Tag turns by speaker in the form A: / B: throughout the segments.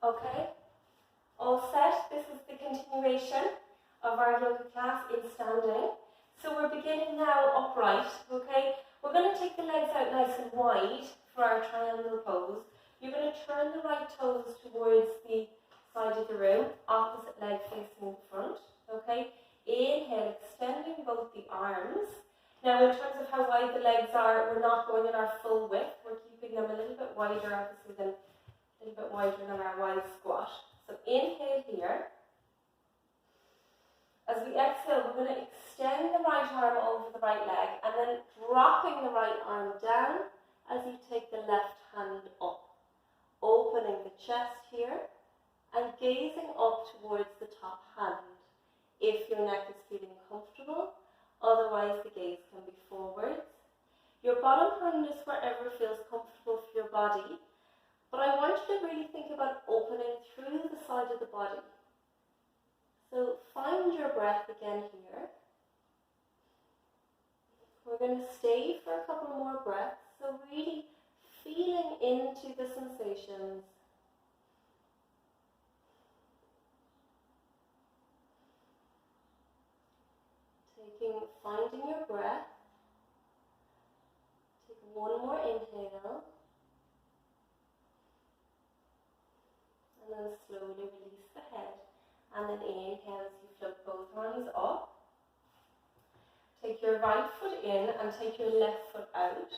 A: Okay, all set. This is the continuation of our yoga class in standing. So we're beginning now upright, okay? We're going to take the legs out nice and wide for our triangle pose. You're going to turn the right toes towards the side of the room, opposite leg facing the front, okay? Inhale, extending both the arms. Now in terms of how wide the legs are, we're not going in our full width. We're keeping them a little bit wider, obviously, than our wide squat. So inhale here. As we exhale, we're going to extend the right arm over the right leg and then dropping the right arm down as you take the left hand up. Opening the chest here and gazing up towards the top hand. If your neck is feeling comfortable, otherwise the gaze can be forwards. Your bottom hand is wherever feels comfortable for your body, but I want you to really think about opening through the side of the body. So find your breath again here. We're going to stay for a couple more breaths, so really feeling into the sensations. Finding your breath. Take one more inhale. And then slowly release the head. And then inhale as you float both arms up. Take your right foot in and take your left foot out.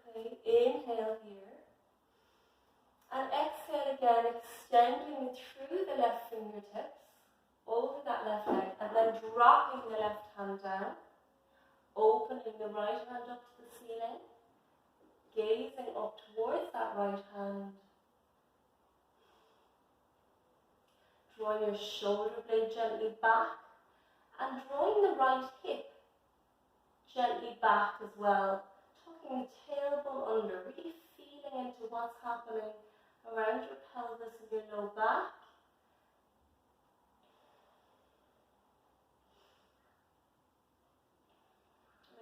A: Okay, inhale here. And exhale again, extending through the left fingertips over that left leg, and then dropping the left hand down, opening the right hand up to the ceiling, gazing up towards that right hand, drawing your shoulder blade gently back, and drawing the right hip gently back as well, tucking the tailbone under, really feeling into what's happening around your pelvis and your low back.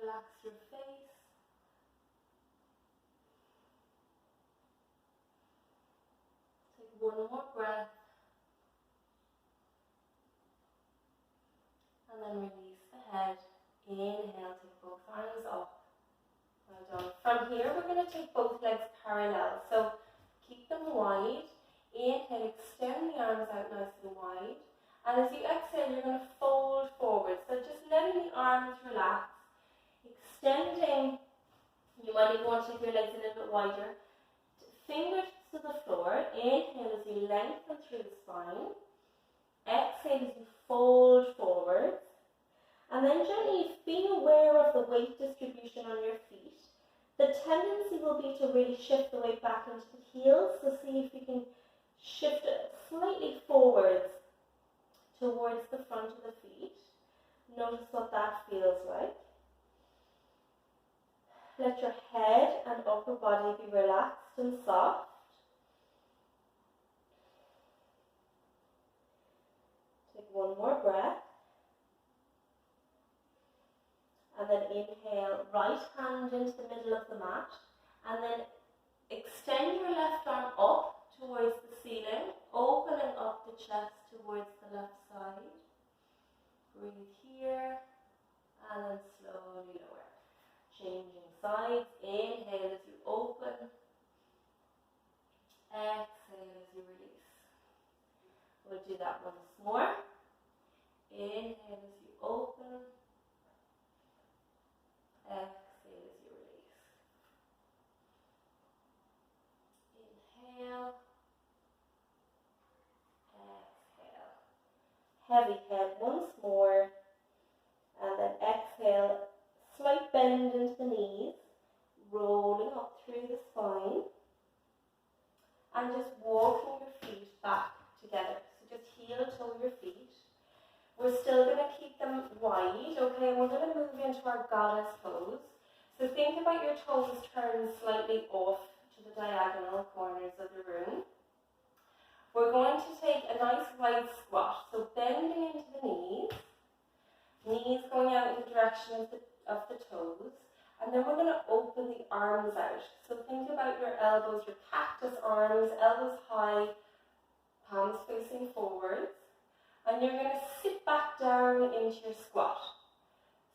A: Relax your face. Take one more breath. And then release the head. Inhale, take both arms up. Well done. From here, we're going to take both legs parallel. So keep them wide. Inhale, extend the arms out nice and wide. And as you exhale, you're going to fold forward. So just letting the arms relax. Extending, you might even want to take your legs a little bit wider. Fingers to the floor. Inhale as you lengthen through the spine. Exhale as you fold forward. And then gently being aware of the weight distribution on your feet. The tendency will be to really shift the weight back into the heels. So see if you can shift it slightly forwards towards the front of the feet. Notice what that feels like. Let your head and upper body be relaxed and soft. Take one more breath. And then inhale, right hand into the middle of the mat. And then extend your left arm up towards the ceiling, opening up the chest towards the left side. Breathe here, and then slowly lower. Changing sides. Inhale as you open. Exhale as you release. We'll do that once more. Inhale as you open. Exhale as you release. Inhale. Exhale. Heavy head once more. And then exhale. Slight bend into the knees, rolling up through the spine, and just walking your feet back together. So just heel toe your feet. We're still going to keep them wide, okay? We're going to move into our goddess pose. So think about your toes turned slightly off to the diagonal corners of the room. We're going to take a nice wide squat. So bending into the knees going out in the direction of the toes, and then we're going to open the arms out. So think about your elbows elbows, your cactus arms, elbows high, palms facing forwards. And you're going to sit back down into your squat.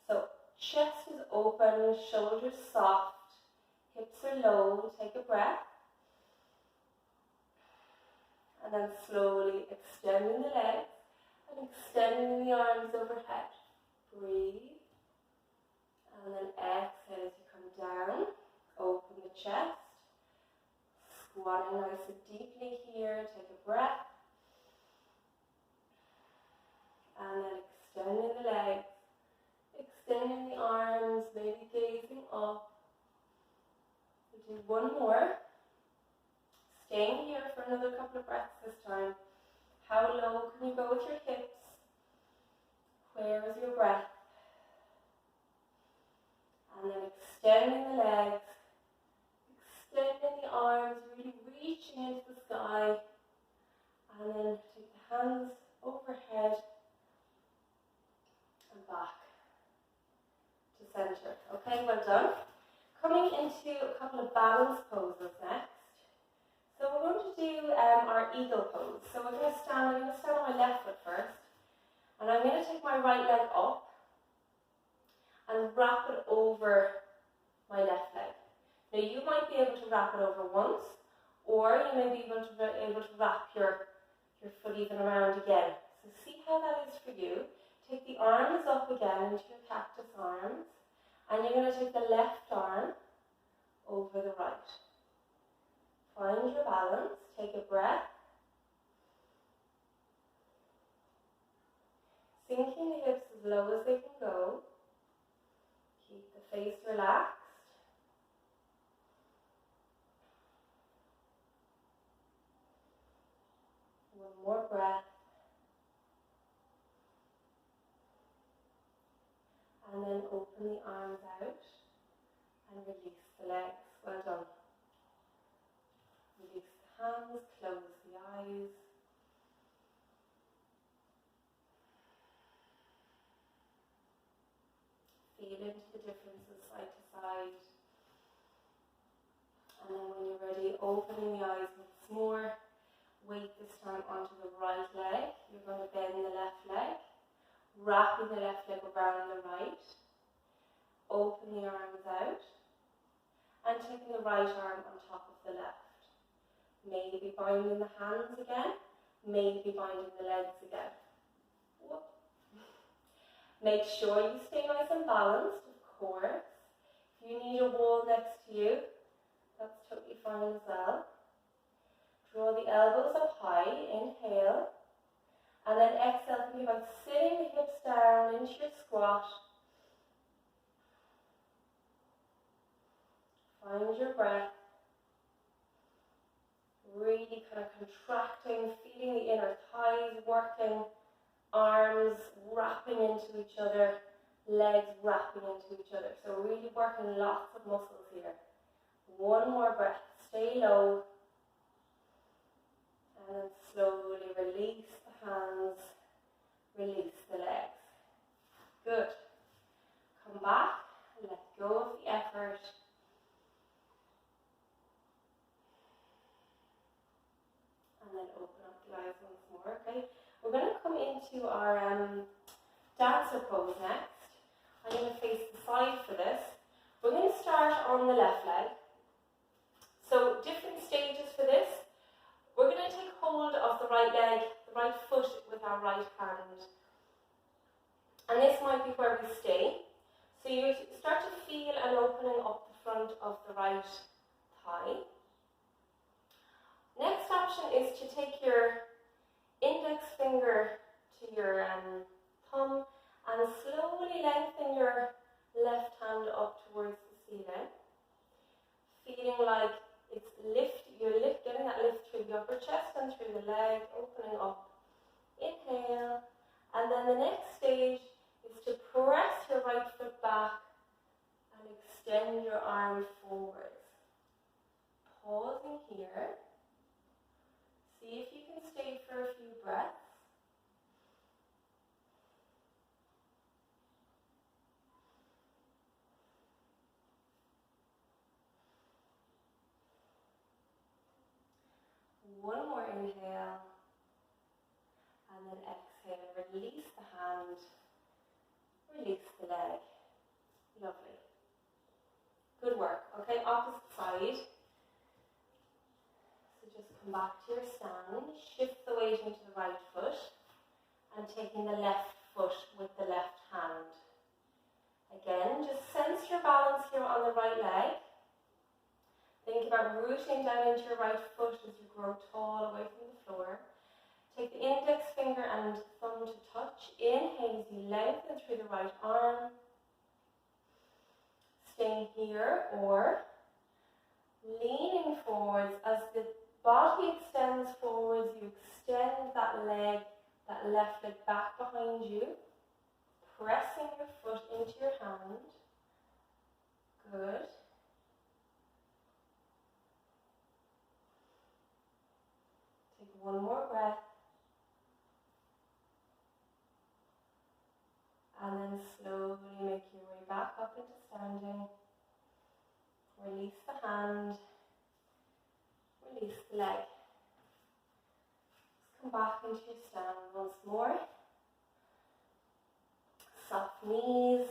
A: So chest is open, shoulders soft, hips are low. Take a breath. And then slowly extending the legs and extending the arms overhead. Breathe. And then exhale as you come down. Open the chest. Squatting nice and deeply here. Take a breath. And then extending the legs. Extending the arms. Maybe gazing up. We'll do one more. Staying here for another couple of breaths this time. How low can you go with your hips? Where is your breath? And then extending the legs, extending the arms, really reaching into the sky. And then take the hands overhead and back to center. Okay, well done. Coming into a couple of balance poses next. So we're going to do our eagle pose. So I'm going to stand on my left foot first. And I'm going to take my right leg up and wrap it over my left leg. Now you might be able to wrap it over once, or you may be able to wrap your foot even around again. So see how that is for you. Take the arms up again into your cactus arms, and you're going to take the left arm over the right. Find your balance, take a breath. Sinking the hips as low as they can go. Keep the face relaxed. One more breath. And then open the arms out and release the legs. Well done. Release the hands, close the eyes. Feel into the differences side to side. And then when you're ready, opening the eyes once more. Weight this time onto the right leg. You're going to bend the left leg. Wrapping the left leg around the right. Open the arms out. And taking the right arm on top of the left. Maybe binding the hands again. Maybe binding the legs again. Whoop. Make sure you stay nice and balanced, of course. If you need a wall next to you, that's totally fine as well. Draw the elbows up high, inhale. And then exhale, think about sitting the hips down into your squat. Find your breath. Really kind of contracting, feeling the inner thighs working, arms wrapping into each other, legs wrapping into each other. So really working lots of muscles here. One more breath. Stay low. And then slowly release the hands, release the legs. Good. Come back, let go of the effort. And then open up the eyes once more, okay? We're going to come into our dancer pose next. I'm going to face the side for this. We're going to start on the left leg. So different stages for this. We're going to take hold of the right leg, the right foot with our right hand. And this might be where we stay. So you start to feel an opening up the front of the right thigh. Next option is to take your index finger to your thumb and slowly lengthen your left hand up towards the ceiling. Feeling like it's getting that lift through the upper chest and through the leg, opening up. Inhale. And then the next stage is to press your right foot back and extend your arm forwards. Pausing here. See if you can stay for a few breaths. One more inhale. And then exhale, release the hand, release the leg. Lovely. Good work. Okay, opposite side. So just come back to your stand, shift the weight into the right foot, and taking the left foot with the left hand. Again, just sense your balance here on the right leg. Think about rooting down into your right foot as you grow tall away from the floor. Take the index finger and thumb to touch. Inhale as you lengthen through the right arm. Staying here or leaning forwards. As the body extends forwards, you extend that leg, that left leg back behind you. Pressing your foot into your hand. Good. Take one more breath. And then slowly make your way back up into standing. Release the hand. Release the leg. Let's come back into your stand once more. Soft knees,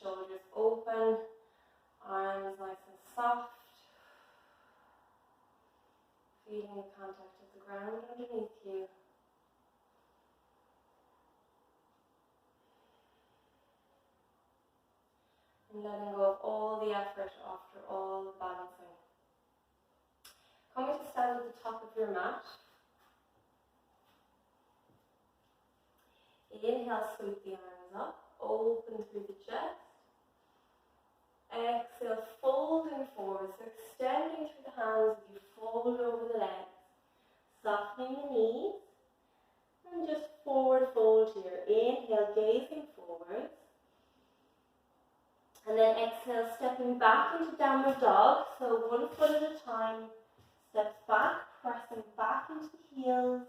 A: shoulders open, arms nice and soft. Feeling the contact of the ground underneath you. And letting go of all the effort after all the balancing. Coming to stand at the top of your mat. Inhale, sweep the arms up, open through the chest. Exhale, folding forward, so extending through the hands as you fold over the legs. Softening the knees. And just forward fold here. Inhale, gazing forwards. And then exhale, stepping back into downward dog. So one foot at a time. Steps back, pressing back into the heels.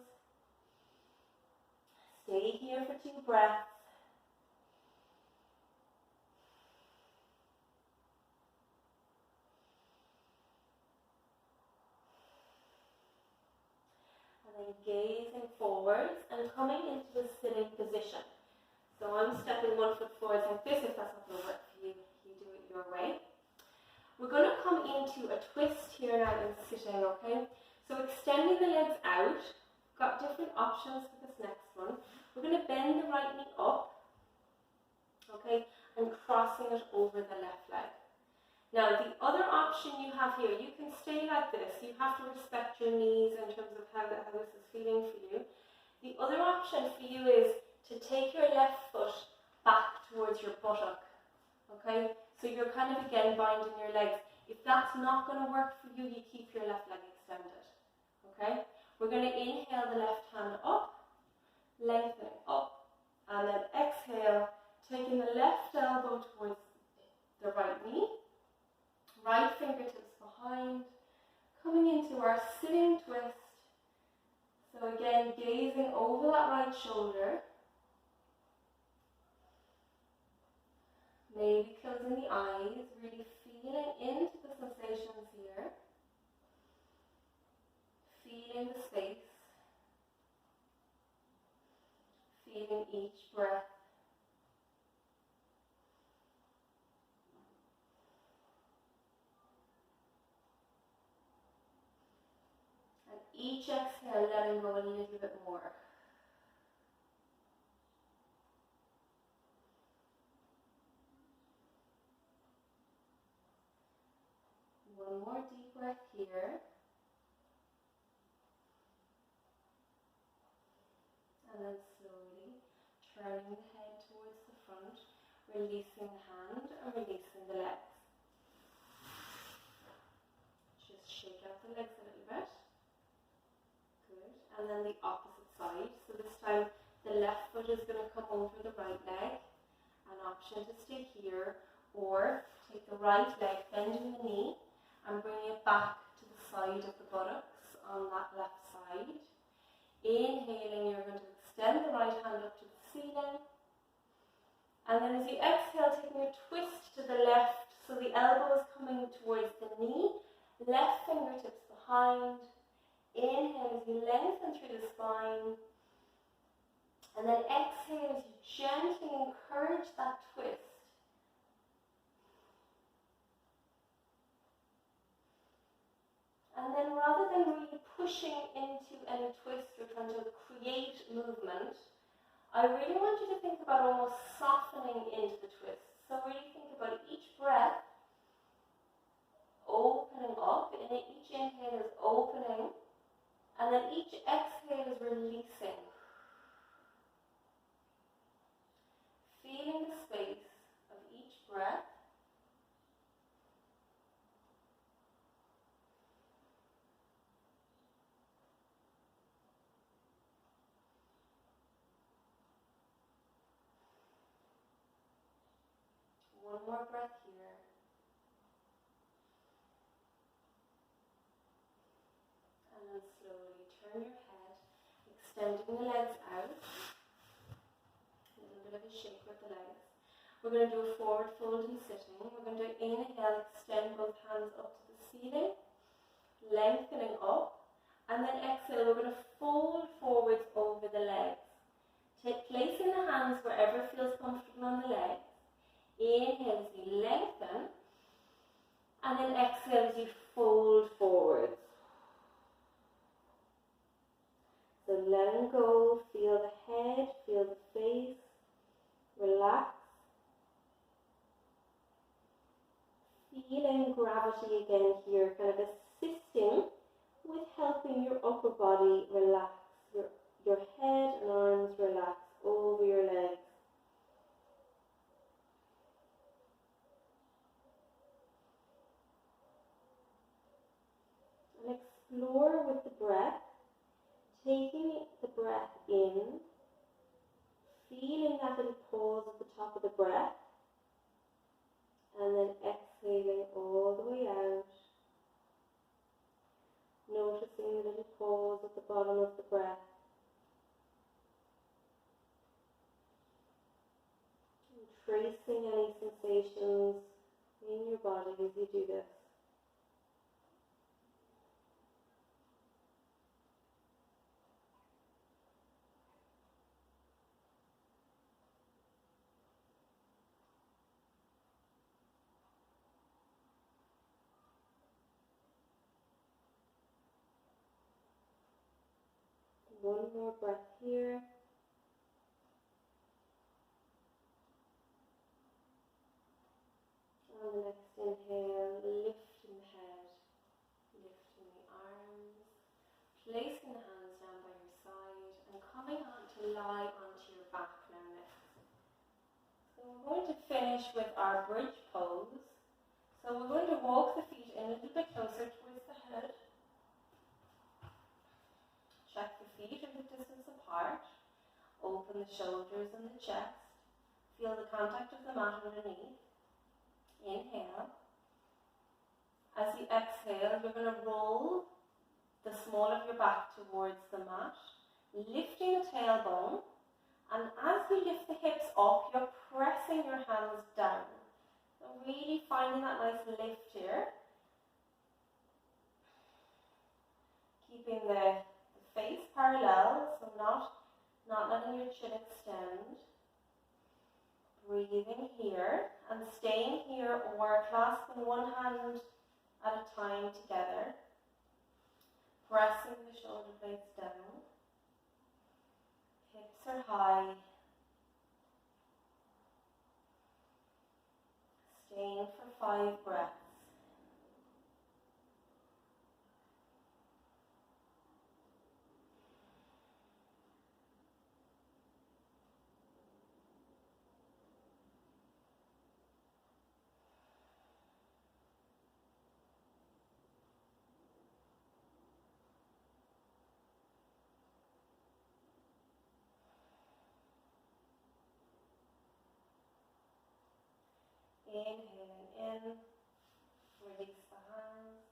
A: Stay here for 2 breaths. And then gazing forwards and coming into the sitting position. So I'm stepping 1 foot forwards like this. If that's not going to work for you, you do it your way. We're going to come into a twist here now in sitting, okay? So extending the legs out. Got different options for this next one. We're going to bend the right knee up, okay, and crossing it over the left leg. Now, the other option you have here, you can stay like this. You have to respect your knees in terms of how this is feeling for you. The other option for you is to take your left foot back towards your buttock, okay? So you're kind of, again, binding your legs. If that's not going to work for you, you keep your left leg extended, okay? We're going to inhale the left hand up, lengthening up, and then exhale, taking the left elbow towards the right knee, right fingertips behind, coming into our sitting twist. So again, gazing over that right shoulder, maybe closing the eyes, really feeling into the sensations here, feeling the space. Feeling each breath. And each exhale, letting go a little bit more. One more deep breath here. And then slowly turning the head towards the front, releasing the hand and releasing the legs. Just shake out the legs a little bit. Good. And then the opposite side. So this time the left foot is going to come over the right leg. An option to stay here, or take the right leg, bending the knee, and bring it back to the side of the buttocks on that left side. Inhaling, you're going to extend the right hand up to the ceiling. And then as you exhale, taking a twist to the left, so the elbow is coming towards the knee, left fingertips behind. Inhale as you lengthen through the spine. And then exhale as you gently encourage that twist. And then rather than really pushing into any twist or trying to create movement, I really want you to think about almost softening into the twist. So really think about each breath opening up, and each inhale is opening, and then each exhale is releasing. Feeling the space of each breath. One more breath here. And then slowly turn your head, extending the legs out. A little bit of a shake with the legs. We're going to do a forward folding sitting. We're going to inhale, extend both hands up to the ceiling, lengthening up. And then exhale, we're going to fold forwards over the legs. Placing the hands wherever feels comfortable on the legs. Inhale as you lengthen, and then exhale as you fold forwards. So letting go, feel the head, feel the face, relax. Feeling gravity again here, kind of assisting with helping your upper body relax. Your head and arms relax over your legs. And explore with the breath, taking the breath in, feeling that little pause at the top of the breath, and then exhaling all the way out. Noticing the little pause at the bottom of the breath. And tracing any sensations in your body as you do this. One more breath here. On the next inhale, lifting the head, lifting the arms, placing the hands down by your side, and coming on to lie onto your back now next. So we're going to finish with our bridge pose. So we're going to walk the feet in a little bit closer towards the head. Check the feet a bit distance apart. Open the shoulders and the chest. Feel the contact of the mat underneath. Inhale. As you exhale, you're going to roll the small of your back towards the mat, lifting the tailbone. And as you lift the hips up, you're pressing your hands down. So really finding that nice lift here. Keeping the face parallel, so not letting your chin extend. Breathing here and staying here or clasping one hand at a time together. Pressing the shoulder blades down. Hips are high. Staying for 5 breaths. Inhaling in, release the hands,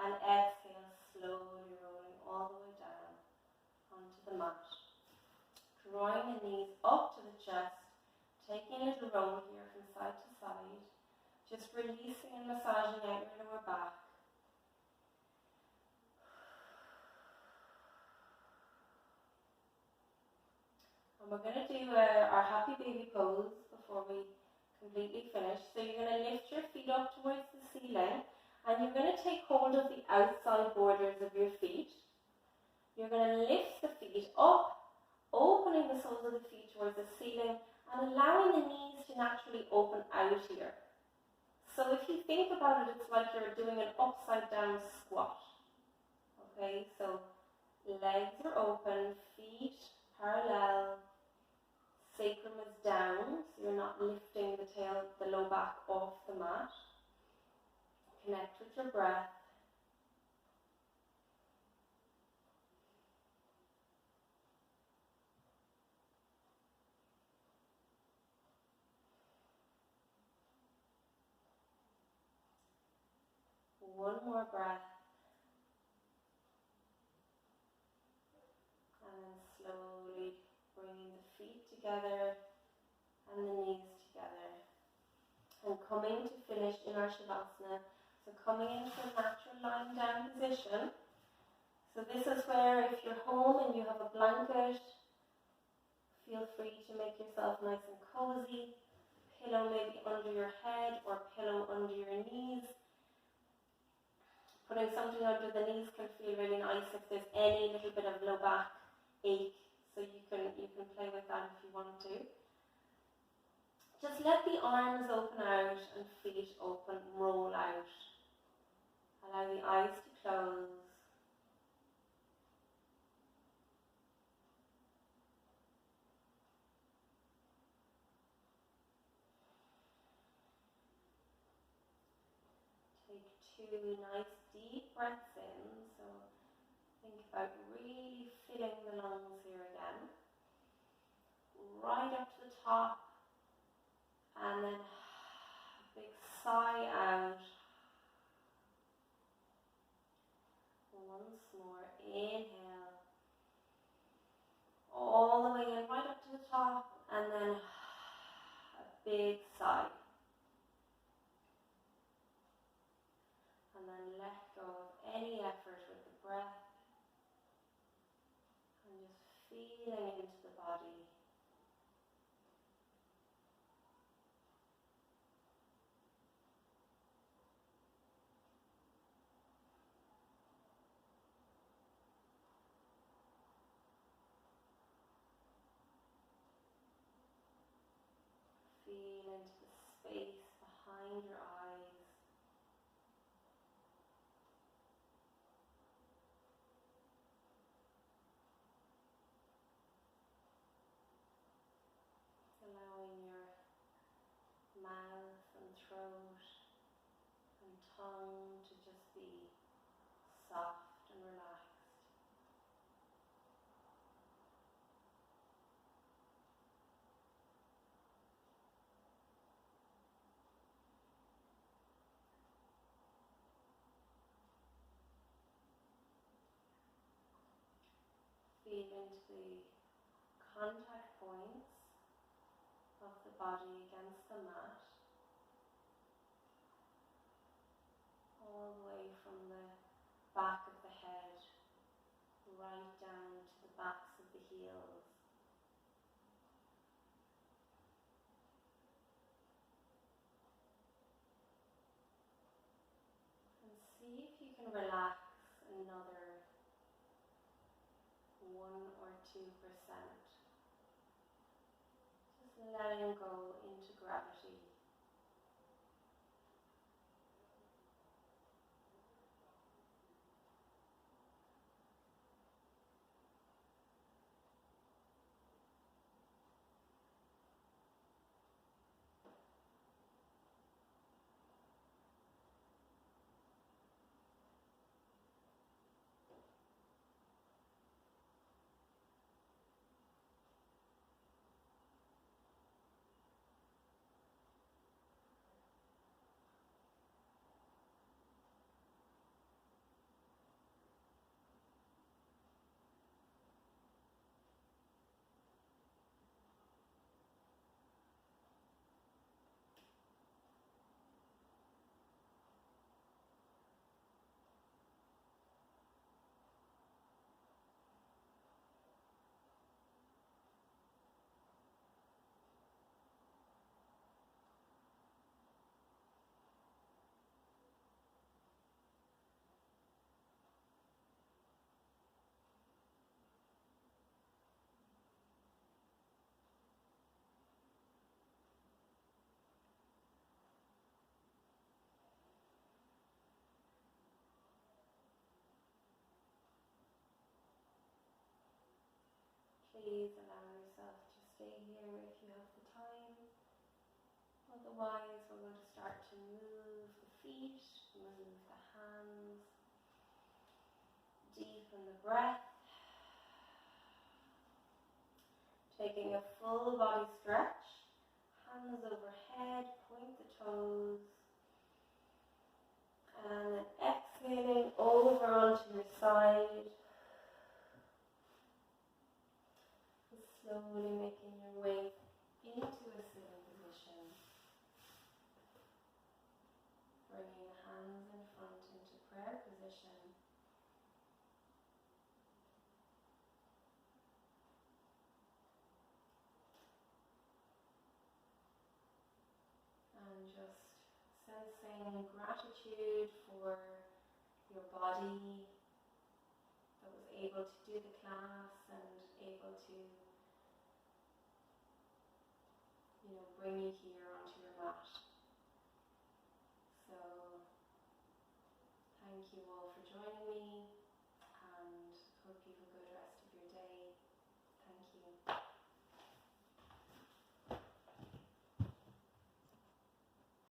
A: and exhale, slowly rolling all the way down onto the mat. Drawing the knees up to the chest, taking a little roll here from side to side, just releasing and massaging out your lower back. And we're going to do our happy baby pose before we completely finish. So you're going to lift your feet up towards the ceiling, and you're going to take hold of the outside borders of your feet. You're going to lift the feet up, opening the soles of the feet towards the ceiling and allowing the knees to naturally open out here. So if you think about it, it's like you're doing an upside down squat. Okay, so legs are open, feet parallel, sacrum is down, so you're not lifting the low back off the mat. Connect with your breath. One more breath. And then slowly bringing the feet together and the knees together. And coming to finish in our Shavasana. So coming into a natural lying down position. So this is where if you're home and you have a blanket, feel free to make yourself nice and cozy. Pillow maybe under your head or pillow under your knees. Putting something under the knees can feel really nice if there's any little bit of low back ache. So you can play with that if you want to. Just let the arms open out and feet open, roll out. Allow the eyes to close. Take 2 nice deep breaths in. So think about really filling the lungs here again. Right up to the top. And then a big sigh out. Once more, inhale. All the way in, right up to the top. And then a big sigh. And then let go of any effort with the breath. And just feeling into the body. Feel into the space behind your eyes. Allowing your mouth and throat and tongue to just be soft and relaxed. Feel into the contact points of the body against the mat, all the way from the back of the head right down to the backs of the heels. And see if you can relax another 1 or 2%. Just letting go into gravity. please allow yourself to stay here if you have the time. Otherwise, we're going to start to move the feet, move the hands, deepen the breath. Taking a full body stretch, hands overhead, point the toes, and then exhaling over onto your side. Slowly making your way into a sitting position. Bringing the hands in front into prayer position. And just sensing gratitude for your body that was able to do the class and able to, bring you here onto your mat. So, thank you all for joining me.